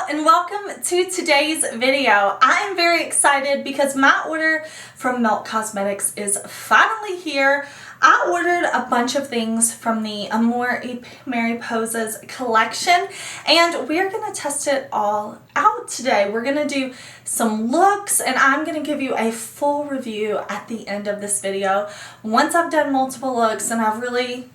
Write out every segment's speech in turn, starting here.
and welcome to today's video. I am very excited because my order from Melt Cosmetics is finally here. I ordered a bunch of things from the Amor Y Mariposas collection and we're going to test it all out today. We're going to do some looks and I'm going to give you a full review at the end of this video once I've done multiple looks and I've really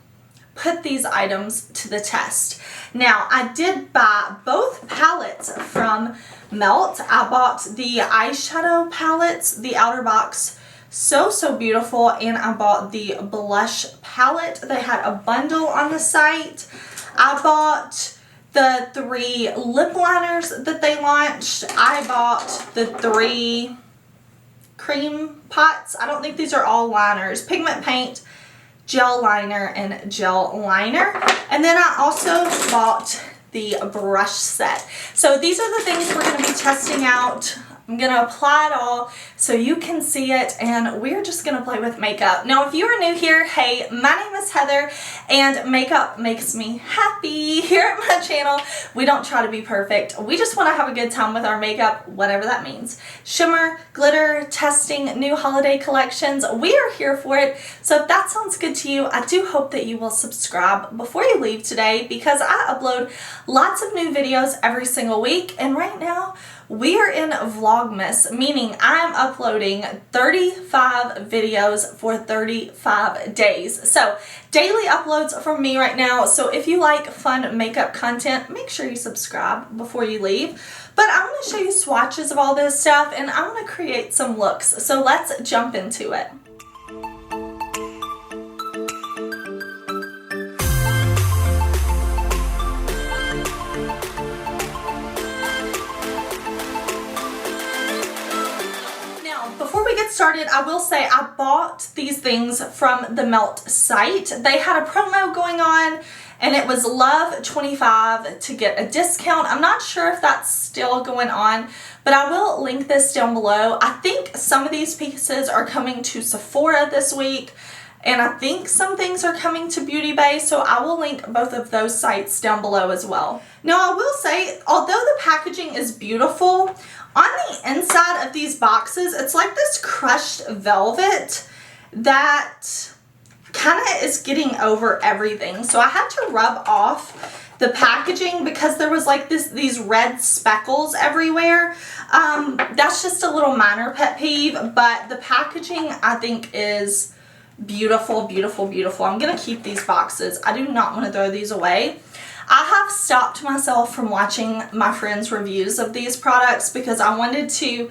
put these items to the test. Now, I did buy both palettes from Melt. I bought the eyeshadow palettes, the outer box, so beautiful, and I bought the blush palette. They had a bundle on the site. I bought the 3 lip liners that they launched. I bought the 3 cream pots. I don't think these are all liners. Pigment paint, gel liner, and gel liner. And then I also bought the brush set. So these are the things we're going to be testing out. I'm going to apply it all so you can see it, and we're just going to play with makeup. Now, if you are new here, hey, my name is Heather, and makeup makes me happy. Here at my channel, we don't try to be perfect. We just want to have a good time with our makeup, whatever that means. Shimmer, glitter, testing, new holiday collections, we are here for it. So if that sounds good to you, I do hope that you will subscribe before you leave today because I upload lots of new videos every single week, and right now, we are in Vlogmas, meaning I'm uploading 35 videos for 35 days. So daily uploads from me right now. So if you like fun makeup content, make sure you subscribe before you leave. But I'm going to show you swatches of all this stuff and I'm going to create some looks. So let's jump into it. Started, I will say I bought these things from the Melt site. They had a promo going on and it was Love 25 to get a discount. I'm not sure if that's still going on, but I will link this down below. I think some of these pieces are coming to Sephora this week and I think some things are coming to Beauty Bay, so I will link both of those sites down below as well. Now I will say, although the packaging is beautiful, on the inside of these boxes, it's like this crushed velvet that kind of is getting over everything. So I had to rub off the packaging because there was like these red speckles everywhere. That's just a little minor pet peeve, but the packaging I think is beautiful, beautiful, beautiful. I'm going to keep these boxes. I do not want to throw these away. I have stopped myself from watching my friends' reviews of these products because I wanted to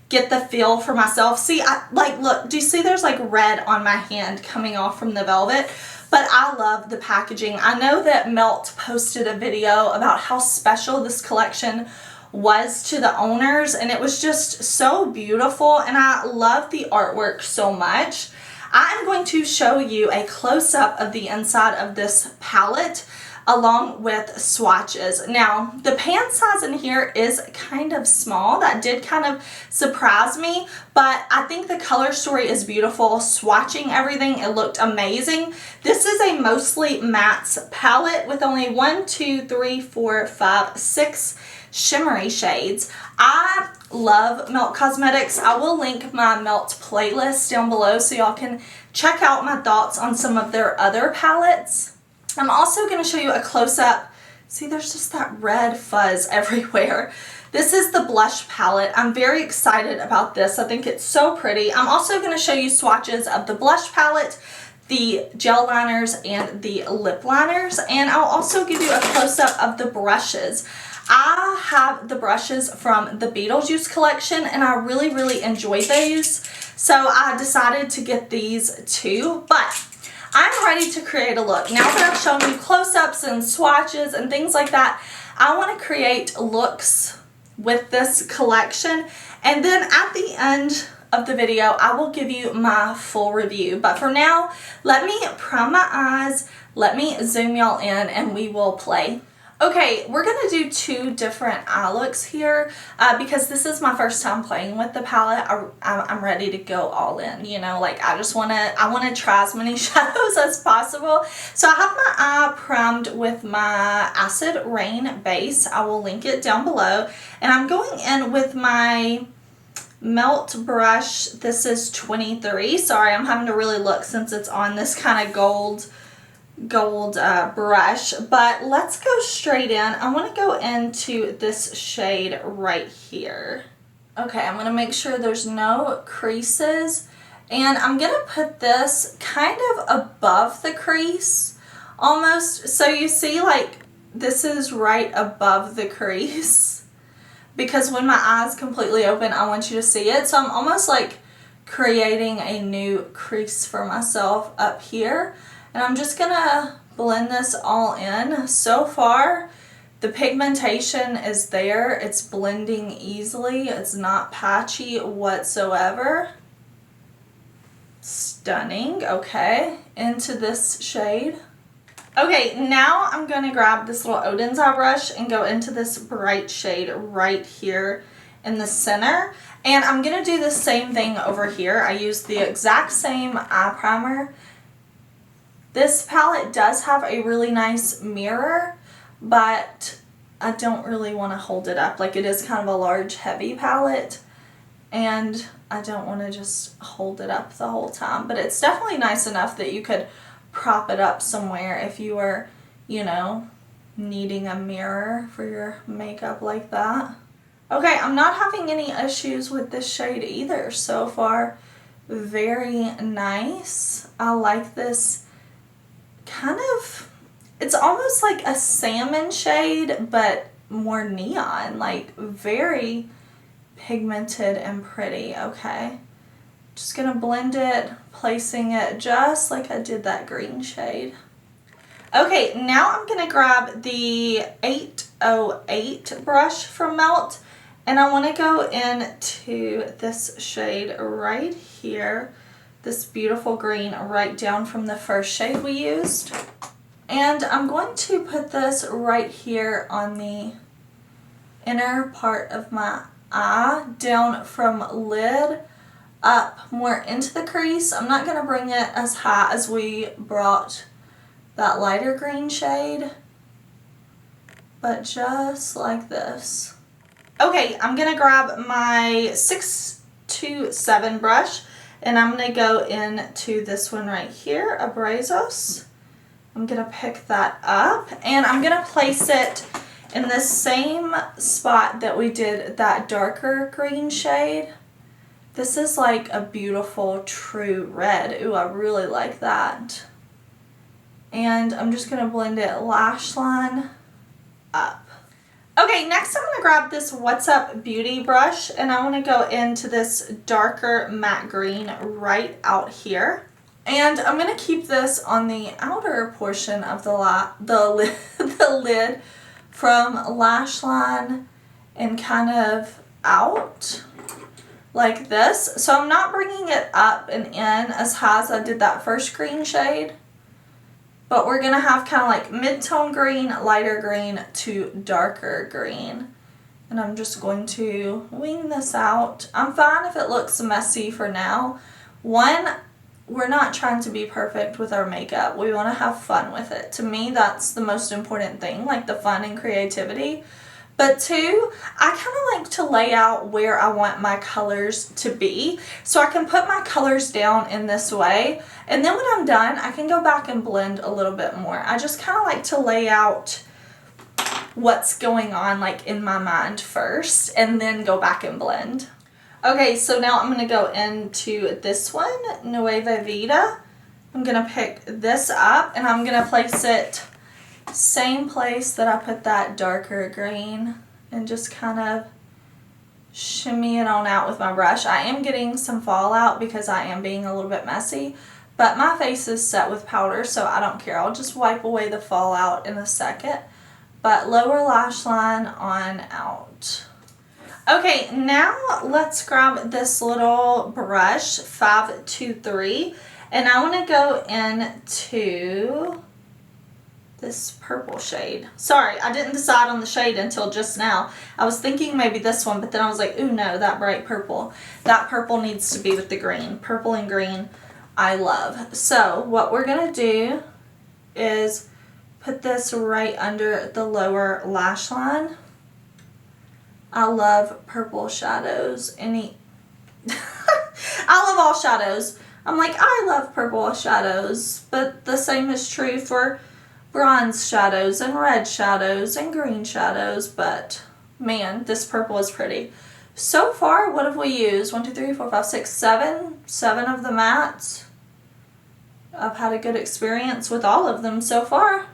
get the feel for myself. See, look, do you see there's like red on my hand coming off from the velvet? But I love the packaging. I know that Melt posted a video about how special this collection was to the owners and it was just so beautiful and I love the artwork so much. I'm going to show you a close-up of the inside of this palette along with swatches. Now, the pan size in here is kind of small. That did kind of surprise me, but I think the color story is beautiful. Swatching everything, it looked amazing. This is a mostly mattes palette with only 1, 2, 3, 4, 5, 6 shimmery shades. I love Melt Cosmetics. I will link my Melt playlist down below so y'all can check out my thoughts on some of their other palettes. I'm also going to show you a close-up. See, there's just that red fuzz everywhere. This is the blush palette. I'm very excited about this. I think it's so pretty. I'm also going to show you swatches of the blush palette, the gel liners, and the lip liners. And I'll also give you a close-up of the brushes. I have the brushes from the Beetlejuice collection and I really enjoy these. So I decided to get these too, but I'm ready to create a look. Now that I've shown you close-ups and swatches and things like that, I want to create looks with this collection. And then at the end of the video, I will give you my full review. But for now, let me prime my eyes, let me zoom y'all in, and we will play. Okay, we're going to do two different eye looks here because this is my first time playing with the palette. I'm ready to go all in, you know, like I want to try as many shadows as possible. So I have my eye primed with my Acid Rain base. I will link it down below. And I'm going in with my Melt brush. This is 23. Sorry, I'm having to really look since it's on this kind of gold brush, but let's go straight in. I want to go into this shade right here. Okay, I'm going to make sure there's no creases, and I'm going to put this kind of above the crease almost, so you see like this is right above the crease because when my eyes completely open I want you to see it, so I'm almost like creating a new crease for myself up here. And I'm just gonna blend this all in. So far, the pigmentation is there. It's blending easily. It's not patchy whatsoever. Stunning. Okay, into this shade. Okay, now I'm gonna grab this little Odin's eye brush and go into this bright shade right here in the center. And I'm gonna do the same thing over here. I used the exact same eye primer. This palette does have a really nice mirror, but I don't really want to hold it up. Like, it is kind of a large, heavy palette, and I don't want to just hold it up the whole time. But it's definitely nice enough that you could prop it up somewhere if you were, you know, needing a mirror for your makeup like that. Okay, I'm not having any issues with this shade either so far. Very nice. I like this. Kind of, it's almost like a salmon shade, but more neon, like very pigmented and pretty. Okay, just gonna blend it, placing it just like I did that green shade. Okay, now I'm gonna grab the 808 brush from Melt, and I want to go into this shade right here. This beautiful green right down from the first shade we used. And I'm going to put this right here on the inner part of my eye, down from lid up more into the crease. I'm not going to bring it as high as we brought that lighter green shade, but just like this. Okay, I'm going to grab my 627 brush, and I'm going to go into this one right here, Abrazos. I'm going to pick that up, and I'm going to place it in the same spot that we did that darker green shade. This is like a beautiful true red. Ooh, I really like that. And I'm just going to blend it lash line up. Okay, next I'm going to grab this What's Up Beauty brush, and I want to go into this darker matte green right out here. And I'm going to keep this on the outer portion of the lid from lash line and kind of out like this. So I'm not bringing it up and in as high as I did that first green shade. But we're going to have kind of like mid-tone green, lighter green to darker green. And I'm just going to wing this out. I'm fine if it looks messy for now. One, we're not trying to be perfect with our makeup. We want to have fun with it. To me, that's the most important thing, like the fun and creativity. But two, I kind of like to lay out where I want my colors to be. So I can put my colors down in this way. And then when I'm done, I can go back and blend a little bit more. I just kind of like to lay out what's going on like in my mind first and then go back and blend. Okay, so now I'm going to go into this one, Nueva Vida. I'm going to pick this up and I'm going to place it same place that I put that darker green and just kind of shimmy it on out with my brush. I am getting some fallout because I am being a little bit messy, but my face is set with powder, so I don't care. I'll just wipe away the fallout in a second. But lower lash line on out. Okay, now let's grab this little brush, 523, and I want to go into this purple shade. Sorry, I didn't decide on the shade until just now. I was thinking maybe this one, but then I was like, ooh no, that bright purple. That purple needs to be with the green. Purple and green, I love. So what we're gonna do is put this right under the lower lash line. I love purple shadows. I love all shadows. I'm like, I love purple shadows, but the same is true for bronze shadows and red shadows and green shadows, but man, this purple is pretty. So far, what have we used? 1, 2, 3, 4, 5, 6, 7. 7 of the mattes. I've had a good experience with all of them so far.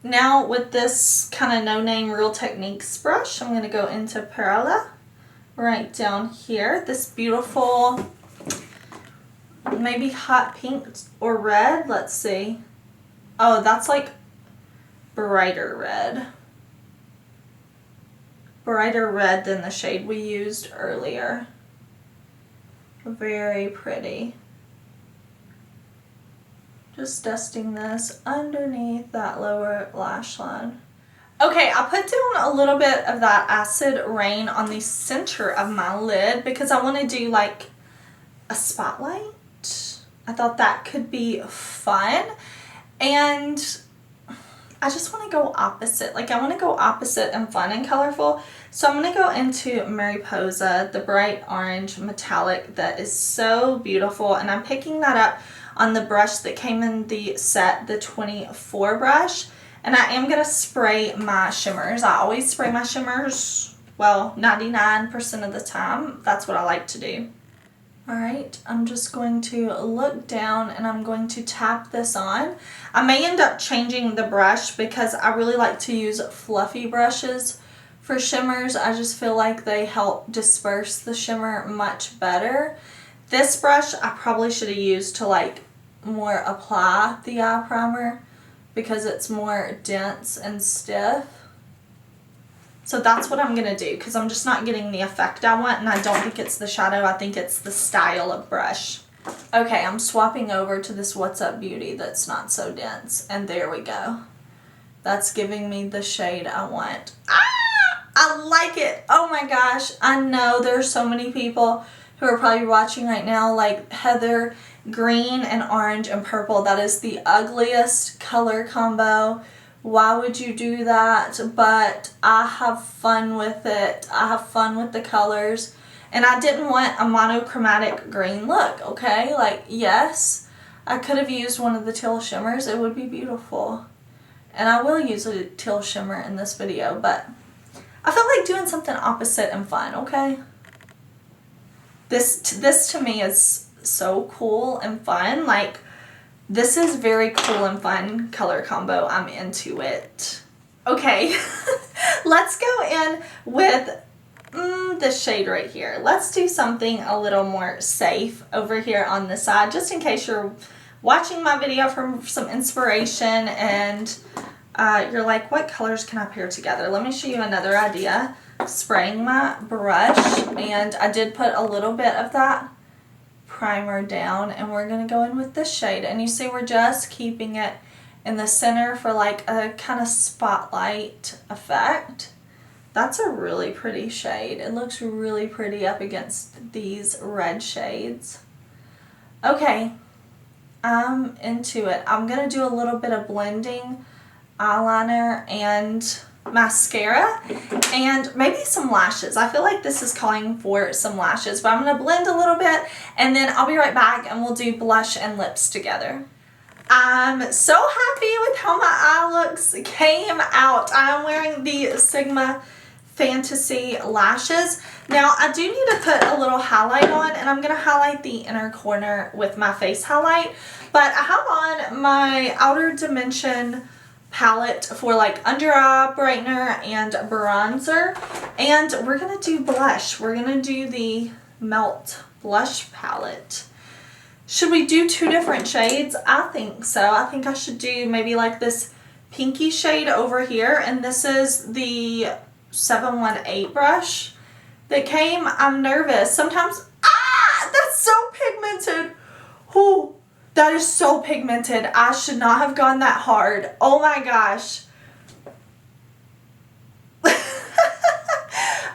Now with this kind of no-name Real Techniques brush, I'm going to go into Perla right down here. This beautiful, maybe hot pink or red. Let's see. Oh, that's like brighter red. Brighter red than the shade we used earlier. Very pretty. Just dusting this underneath that lower lash line. Okay, I put down a little bit of that Acid Rain on the center of my lid because I want to do like a spotlight. I thought that could be fun. And I just want to go opposite. Like I want to go opposite and fun and colorful. So I'm going to go into Mariposa, the bright orange metallic that is so beautiful. And I'm picking that up on the brush that came in the set, the 24 brush. And I am going to spray my shimmers. I always spray my shimmers, well, 99% of the time. That's what I like to do. Alright, I'm just going to look down and I'm going to tap this on. I may end up changing the brush because I really like to use fluffy brushes for shimmers. I just feel like they help disperse the shimmer much better. This brush I probably should have used to like more apply the eye primer because it's more dense and stiff. So that's what I'm going to do because I'm just not getting the effect I want, and I don't think it's the shadow, I think it's the style of brush. Okay, I'm swapping over to this What's Up Beauty that's not so dense, and there we go. That's giving me the shade I want. Ah! I like it! Oh my gosh, I know there's so many people who are probably watching right now like, Heather, green and orange and purple, that is the ugliest color combo. Why would you do that? But I have fun with it. I have fun with the colors. And I didn't want a monochromatic green look, okay? Like, yes, I could have used one of the teal shimmers. It would be beautiful. And I will use a teal shimmer in this video, but I felt like doing something opposite and fun, okay? This to me is so cool and fun. Like, this is very cool and fun color combo. I'm into it. Okay, let's go in with this shade right here. Let's do something a little more safe over here on the side, just in case you're watching my video for some inspiration and you're like, what colors can I pair together? Let me show you another idea. Spraying my brush, and I did put a little bit of that primer down, and we're going to go in with this shade, and you see we're just keeping it in the center for like a kind of spotlight effect. That's a really pretty shade. It looks really pretty up against these red shades. Okay, I'm into it. I'm going to do a little bit of blending eyeliner and mascara and maybe some lashes. I feel like this is calling for some lashes, but I'm going to blend a little bit and then I'll be right back and we'll do blush and lips together. I'm so happy with how my eye looks came out. I'm wearing the Sigma Fantasy lashes. Now I do need to put a little highlight on, and I'm going to highlight the inner corner with my face highlight, but I have on my Outer Dimension palette for like under eye brightener and bronzer, and we're gonna do blush. We're gonna do the Melt blush palette. Should we do two different shades? I think so. I think I should do maybe like this pinky shade over here, and this is the 718 brush that came. I'm nervous sometimes. Ah, that's so pigmented. Ooh, That is so pigmented. I should not have gone that hard. Oh my gosh.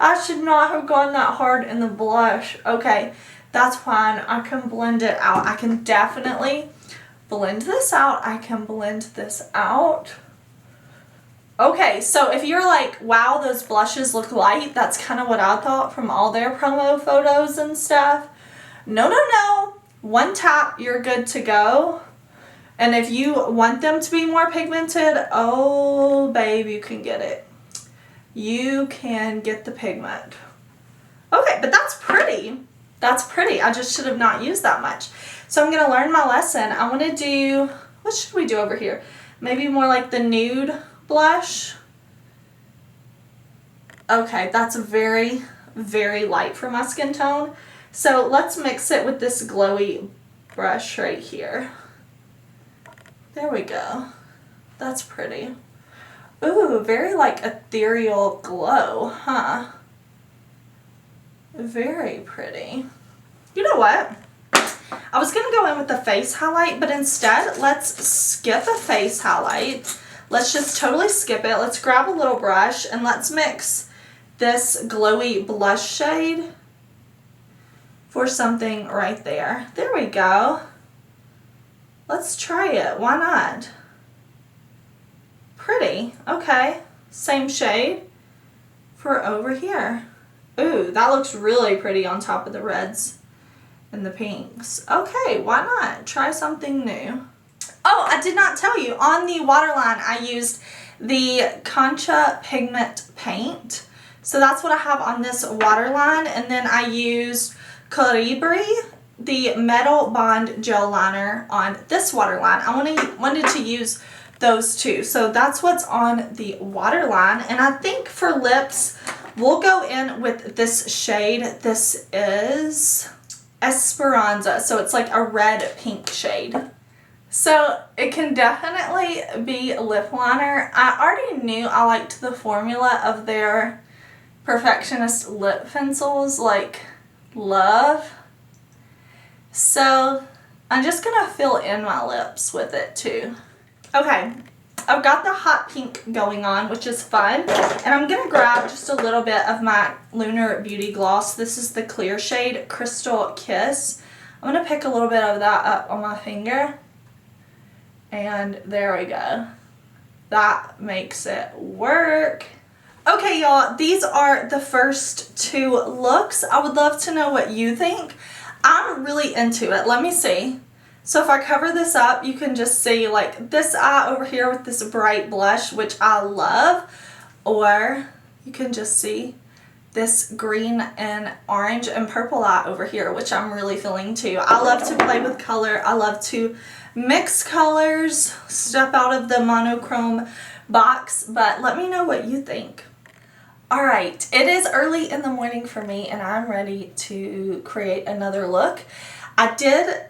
I should not have gone that hard in the blush. Okay, that's fine. I can blend it out. I can definitely blend this out. I can blend this out. Okay, so if you're like, wow, those blushes look light, that's kind of what I thought from all their promo photos and stuff. No, no, no. One tap, you're good to go. And if you want them to be more pigmented, oh, babe, you can get it. You can get the pigment. Okay, but that's pretty. That's pretty. I just should have not used that much. So I'm going to learn my lesson. I want to do, what should we do over here? Maybe more like the nude blush. Okay, that's very, very light for my skin tone. So let's mix it with this glowy brush right here. There we go. That's pretty. Ooh, very like ethereal glow, huh? Very pretty. You know what? I was going to go in with the face highlight, but instead, let's skip a face highlight. Let's just totally skip it. Let's grab a little brush and let's mix this glowy blush shade for something right there. There we go. Let's try it. Why not? Pretty. Okay. Same shade for over here. Ooh, that looks really pretty on top of the reds and the pinks. Okay, why not? Try something new. Oh, I did not tell you. On the waterline, I used the Concha Pigment Paint. So that's what I have on this waterline. And then I used Colibri, the Metal Bond Gel Liner on this waterline. I wanted to use those two. So that's what's on the waterline. And I think for lips, we'll go in with this shade. This is Esperanza. So it's like a red pink shade. So it can definitely be lip liner. I already knew I liked the formula of their Perfectionist lip pencils, like love. So I'm just gonna fill in my lips with it too. Okay, I've got the hot pink going on, which is fun. And I'm gonna grab just a little bit of my Lunar Beauty Gloss. This is the clear shade Crystal Kiss. I'm gonna pick a little bit of that up on my finger. And there we go. That makes it work. Okay, y'all, these are the first two looks. I would love to know what you think. I'm really into it. Let me see. So if I cover this up, you can just see like this eye over here with this bright blush, which I love. Or you can just see this green and orange and purple eye over here, which I'm really feeling too. I love to play with color. I love to mix colors, step out of the monochrome box, but let me know what you think. All right, it is early in the morning for me and I'm ready to create another look. I did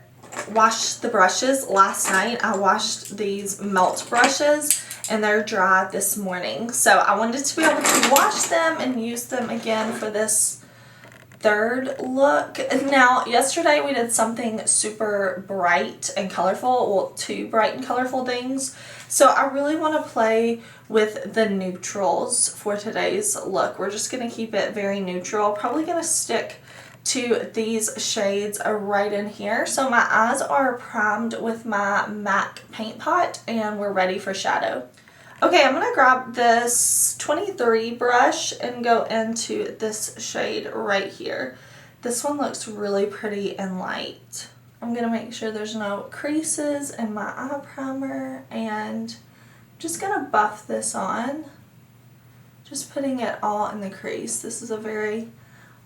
wash the brushes last night. I washed these melt brushes and they're dry this morning. So I wanted to be able to wash them and use them again for this third look. Now, yesterday we did something super bright and colorful, well, two bright and colorful things. So I really want to play with the neutrals for today's look. We're just going to keep it very neutral. Probably going to stick to these shades right in here. So my eyes are primed with my MAC paint pot and we're ready for shadow. Okay, I'm going to grab this 23 brush and go into this shade right here. This one looks really pretty and light. I'm going to make sure there's no creases in my eye primer and I'm just going to buff this on. Just putting it all in the crease. This is a very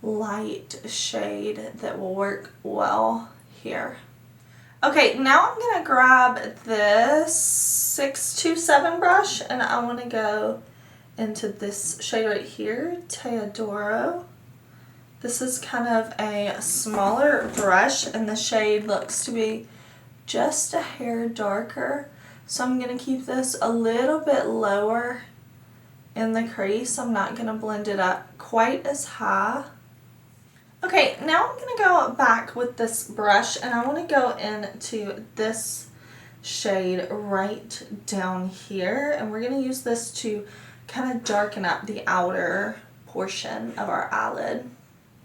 light shade that will work well here. Okay, now I'm going to grab this 627 brush and I want to go into this shade right here, Teodoro. This is kind of a smaller brush and the shade looks to be just a hair darker. So I'm going to keep this a little bit lower in the crease. I'm not going to blend it up quite as high. Okay, now I'm going to go back with this brush and I want to go into this shade right down here, and we're going to use this to kind of darken up the outer portion of our eyelid.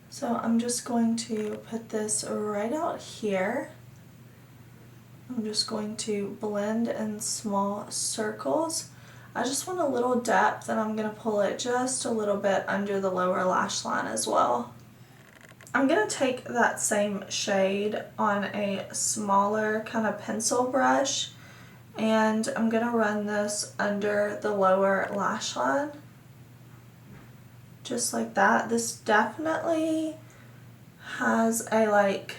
So I'm just going to put this right out here. I'm just going to blend in small circles. I just want a little depth, and I'm going to pull it just a little bit under the lower lash line as well. I'm going to take that same shade on a smaller kind of pencil brush, and I'm going to run this under the lower lash line. Just like that. This definitely has a like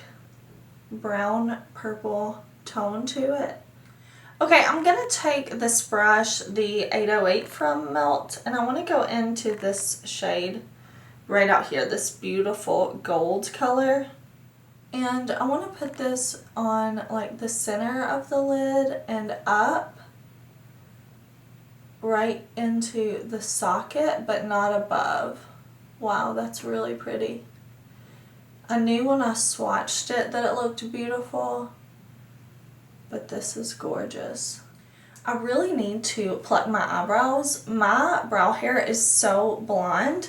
brown purple tone to it. Okay, I'm going to take this brush, the 808 from Melt, and I want to go into this shade right out here, this beautiful gold color. And I want to put this on like the center of the lid and up right into the socket, but not above. Wow, that's really pretty. I knew when I swatched it that it looked beautiful, but this is gorgeous. I really need to pluck my eyebrows. My brow hair is so blonde.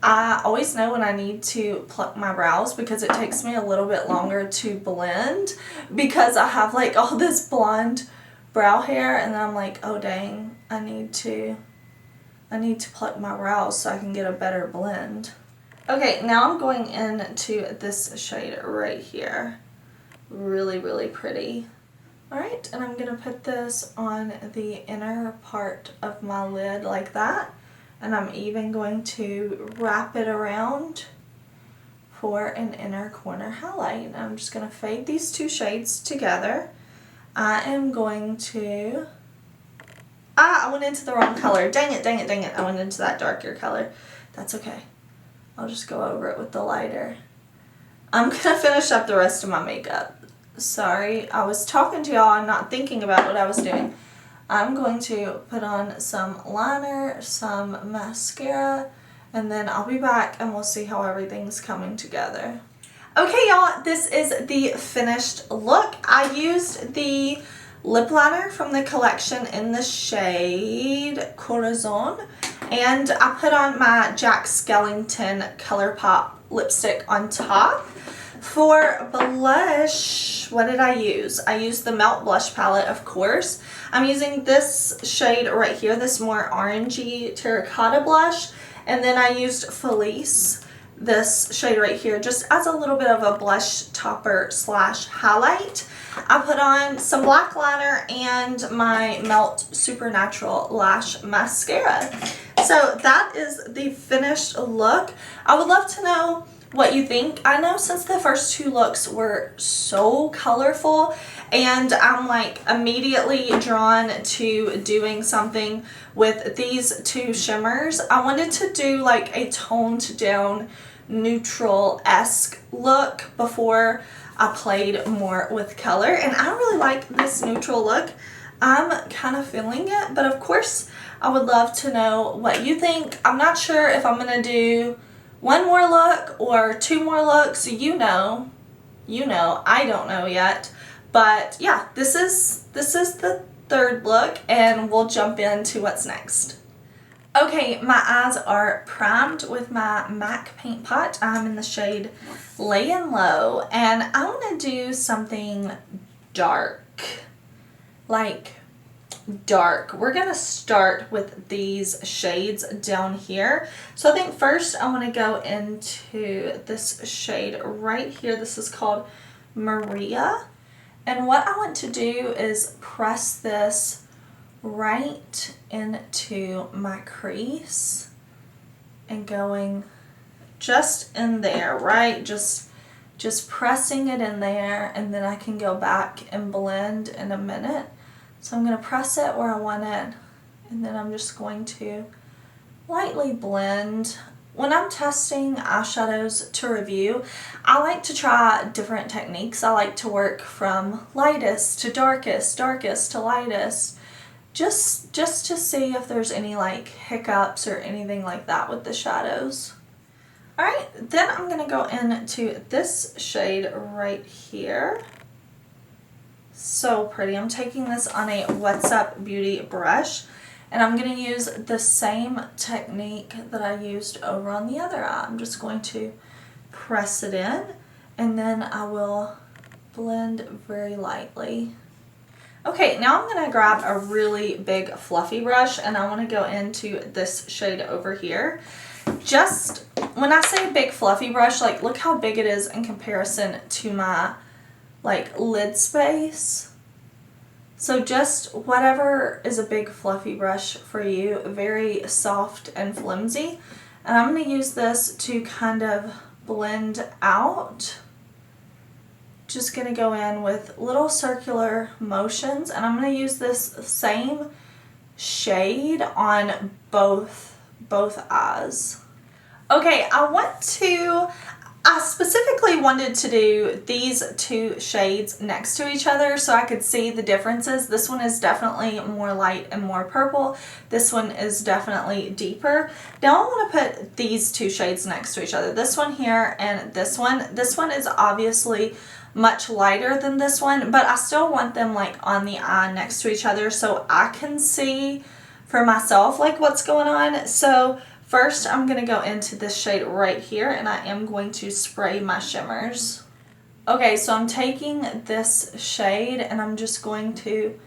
I always know when I need to pluck my brows because it takes me a little bit longer to blend because I have like all this blonde brow hair, and then I'm like, oh dang, I need to pluck my brows so I can get a better blend. Okay, now I'm going into this shade right here. Really, really pretty. Alright, and I'm going to put this on the inner part of my lid like that. And I'm even going to wrap it around for an inner corner highlight. And I'm just going to fade these two shades together. I am going to... I went into the wrong color. Dang it, dang it, dang it. I went into that darker color. That's okay. I'll just go over it with the lighter. I'm going to finish up the rest of my makeup. Sorry, I was talking to y'all and not thinking about what I was doing. I'm going to put on some liner, some mascara, and then I'll be back and we'll see how everything's coming together. Okay, y'all, this is the finished look. I used the lip liner from the collection in the shade Corazon, and I put on my Jack Skellington ColourPop lipstick on top. For blush, what did I use? I used the Melt Blush palette, of course. I'm using this shade right here, this more orangey terracotta blush. And then I used Felice, this shade right here, just as a little bit of a blush topper slash highlight. I put on some black liner and my Melt Supernatural Lash Mascara. So that is the finished look. I would love to know what you think. I know since the first two looks were so colorful and I'm like immediately drawn to doing something with these two shimmers, I wanted to do like a toned down neutral-esque look before I played more with color, and I really like this neutral look. I'm kind of feeling it, but of course I would love to know what you think. I'm not sure if I'm gonna do one more look or two more looks. You know, I don't know yet. But yeah, this is the third look, and we'll jump into what's next. Okay, my eyes are primed with my MAC paint pot. I'm in the shade Laying Low, and I want to do something dark, like dark. We're gonna start with these shades down here. So I think first I want to go into this shade right here. This is called Maria, and what I want to do is press this right into my crease and going just in there, right? Just pressing it in there, and then I can go back and blend in a minute. So I'm going to press it where I want it, and then I'm just going to lightly blend. When I'm testing eyeshadows to review, I like to try different techniques. I like to work from lightest to darkest, darkest to lightest, just to see if there's any like hiccups or anything like that with the shadows. Alright, then I'm going to go into this shade right here. So pretty. I'm taking this on a What's Up Beauty brush, and I'm going to use the same technique that I used over on the other eye. I'm just going to press it in, and then I will blend very lightly. Okay, now I'm going to grab a really big fluffy brush, and I want to go into this shade over here. Just, when I say big fluffy brush, like look how big it is in comparison to my like lid space. So just whatever is a big fluffy brush for you, very soft and flimsy. And I'm going to use this to kind of blend out. Just going to go in with little circular motions, and I'm going to use this same shade on both eyes. Okay, I specifically wanted to do these two shades next to each other so I could see the differences. This one is definitely more light and more purple. This one is definitely deeper. Now I want to put these two shades next to each other. This one here and this one. This one is obviously much lighter than this one, but I still want them like on the eye next to each other so I can see for myself like what's going on. So first I'm going to go into this shade right here, and I am going to spray my shimmers. Okay, so I'm taking this shade and I'm just going to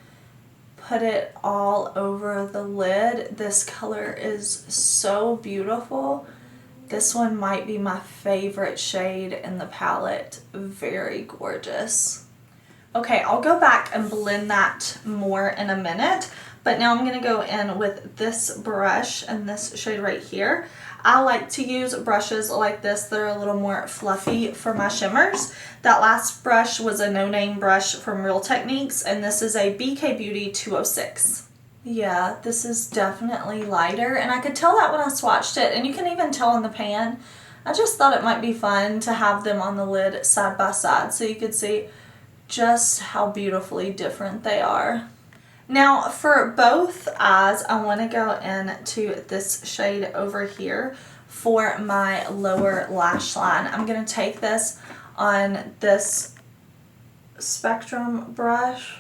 put it all over the lid. This color is so beautiful. This one might be my favorite shade in the palette. Very gorgeous. Okay, I'll go back and blend that more in a minute, but now I'm going to go in with this brush and this shade right here. I like to use brushes like this that are a little more fluffy for my shimmers. That last brush was a no-name brush from Real Techniques, and this is a BK Beauty 206. Yeah, this is definitely lighter, and I could tell that when I swatched it, and you can even tell in the pan. I just thought it might be fun to have them on the lid side by side so you could see just how beautifully different they are. Now for both eyes, I want to go into this shade over here for my lower lash line. I'm going to take this on this Spectrum brush,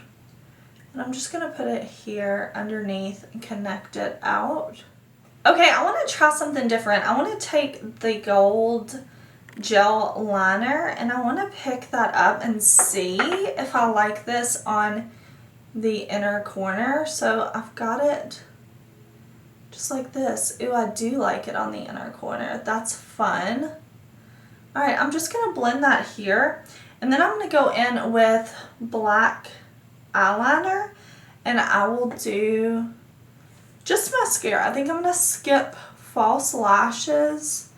and I'm just going to put it here underneath and connect it out. Okay, I want to try something different. I want to take the gold gel liner, and I want to pick that up and see if I like this on the inner corner. So I've got it just like this. Ooh, I do like it on the inner corner. That's fun. Alright, I'm just going to blend that here, and then I'm going to go in with black eyeliner, and I will do just mascara. I think I'm going to skip false lashes.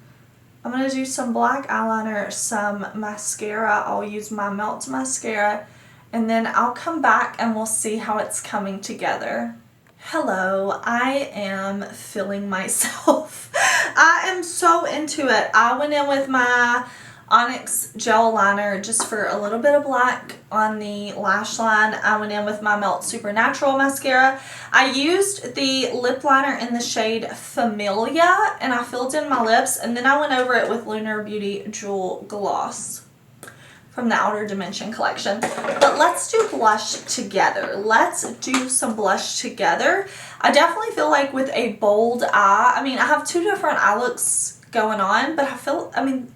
I'm going to do some black eyeliner, some mascara. I'll use my Melt mascara, and then I'll come back and we'll see how it's coming together. Hello, I am feeling myself. I am so into it. I went in with my Onyx gel liner just for a little bit of black on the lash line. I went in with my Melt Supernatural mascara. I used the lip liner in the shade Familia, and I filled in my lips, and then I went over it with Lunar Beauty Jewel Gloss from the Outer Dimension collection. But let's do blush together. Let's do some blush together. I definitely feel like with a bold eye, I mean, I have two different eye looks going on, but I mean,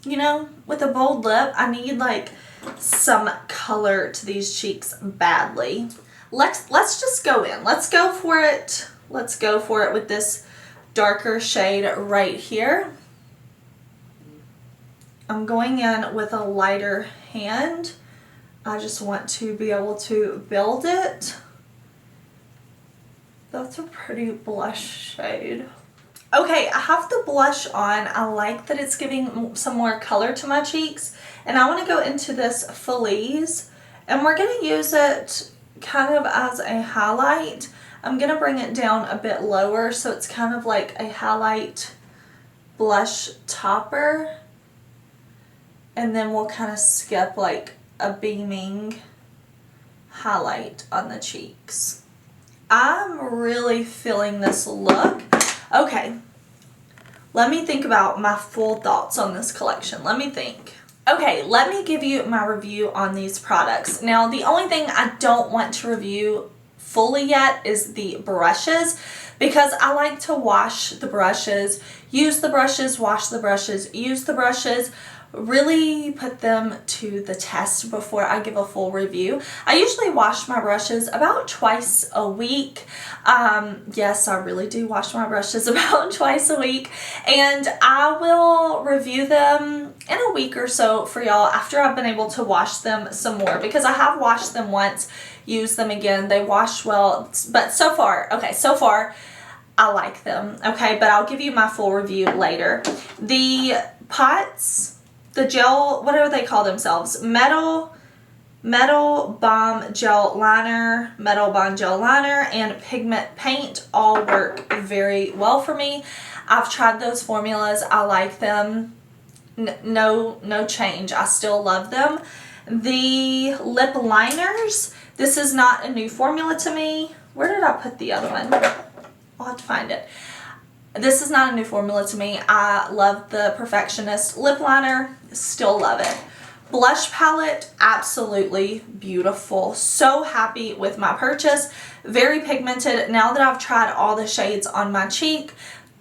you know, with a bold lip, I need like some color to these cheeks badly. Let's just go in. Let's go for it. Let's go for it with this darker shade right here. I'm going in with a lighter hand. I just want to be able to build it. That's a pretty blush shade. Okay, I have the blush on. I like that it's giving some more color to my cheeks. And I want to go into this Feliz, and we're going to use it kind of as a highlight. I'm going to bring it down a bit lower so it's kind of like a highlight blush topper. And then we'll kind of skip like a beaming highlight on the cheeks. I'm really feeling this look. Okay, Let me think about my full thoughts on this collection. Let me think. Okay, let me give you my review on these products. Now, the only thing I don't want to review fully yet is the brushes, because I like to wash the brushes, use the brushes, wash the brushes, use the brushes, really put them to the test before I give a full review. I usually wash my brushes about twice a week. Yes, I really do wash my brushes about twice a week, and I will review them in a week or so for y'all after I've been able to wash them some more, because I have washed them once, used them again, they wash well, but so far I like them, okay, but I'll give you my full review later. The pots, the gel, whatever they call themselves, Metal Bomb Gel Liner, Metal Bomb Gel Liner, and Pigment Paint all work very well for me. I've tried those formulas. I like them. No change. I still love them. The lip liners, this is not a new formula to me. Where did I put the other one? I'll have to find it. This is not a new formula to me. I love the Perfectionist lip liner. Still love it. Blush palette, absolutely beautiful. So happy with my purchase. Very pigmented. Now that I've tried all the shades on my cheek,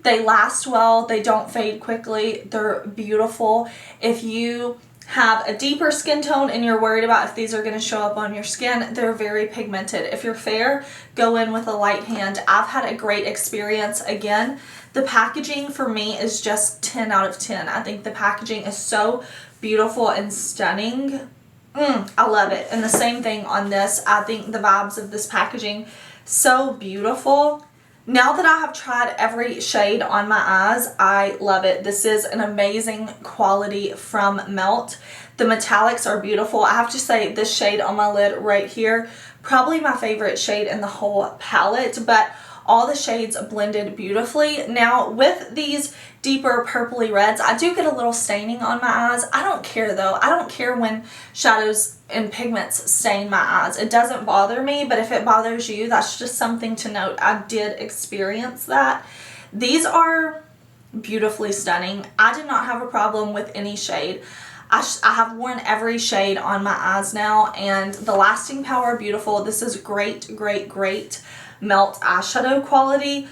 they last well. They don't fade quickly. They're beautiful. If you have a deeper skin tone and you're worried about if these are going to show up on your skin, they're very pigmented. If you're fair, go in with a light hand. I've had a great experience. Again, the packaging for me is just 10 out of 10. I think the packaging is so beautiful and stunning. I love it. And the same thing on this. I think the vibes of this packaging, so beautiful. Now that I have tried every shade on my eyes, I love it. This is an amazing quality from Melt. The metallics are beautiful. I have to say this shade on my lid right here, probably my favorite shade in the whole palette, but all the shades blended beautifully. Now with these deeper purpley reds, I do get a little staining on my eyes. I don't care though. I don't care when shadows and pigments stain my eyes. It doesn't bother me, but if it bothers you, that's just something to note. I did experience that. These are beautifully stunning. I did not have a problem with any shade. I have worn every shade on my eyes now, and the lasting power, beautiful. This is great, great, great Melt eyeshadow quality.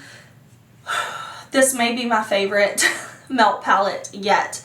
This may be my favorite Melt palette yet.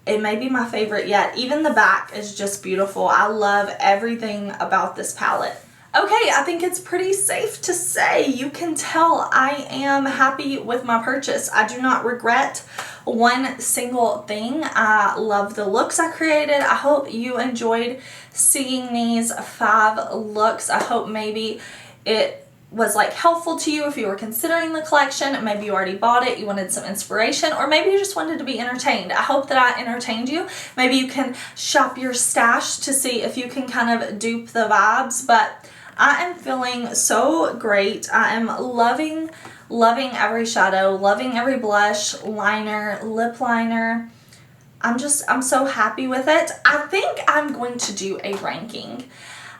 It may be my favorite yet. Even the back is just beautiful. I love everything about this palette. Okay, I think it's pretty safe to say, you can tell I am happy with my purchase. I do not regret one single thing. I love the looks I created. I hope you enjoyed seeing these 5 looks. I hope maybe it was like helpful to you if you were considering the collection. Maybe you already bought it, you wanted some inspiration, or maybe you just wanted to be entertained. I hope that I entertained you. Maybe you can shop your stash to see if you can kind of dupe the vibes, but I am feeling so great. I am loving every shadow, loving every blush, liner, lip liner. I'm so happy with it. I think I'm going to do a ranking.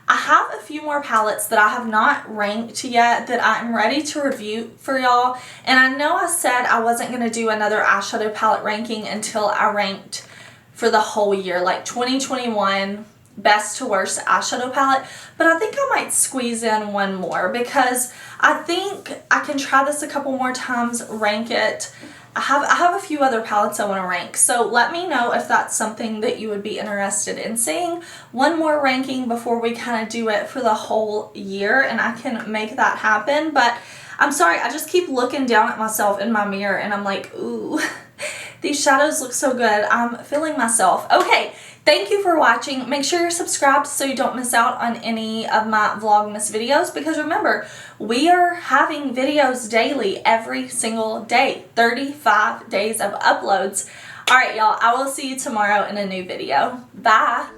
I have a few more palettes that I have not ranked yet that I'm ready to review for y'all. And I know I said I wasn't going to do another eyeshadow palette ranking until I ranked for the whole year, like 2021 best to worst eyeshadow palette. But I think I might squeeze in one more because I think I can try this a couple more times, rank it. I have a few other palettes I want to rank, so let me know if that's something that you would be interested in seeing. One more ranking before we kind of do it for the whole year, and I can make that happen. But I'm sorry, I just keep looking down at myself in my mirror and I'm like, ooh, these shadows look so good. I'm feeling myself. Okay, thank you for watching. Make sure you're subscribed so you don't miss out on any of my Vlogmas videos, because remember, we are having videos daily every single day, 35 days of uploads. All right, y'all, I will see you tomorrow in a new video. Bye.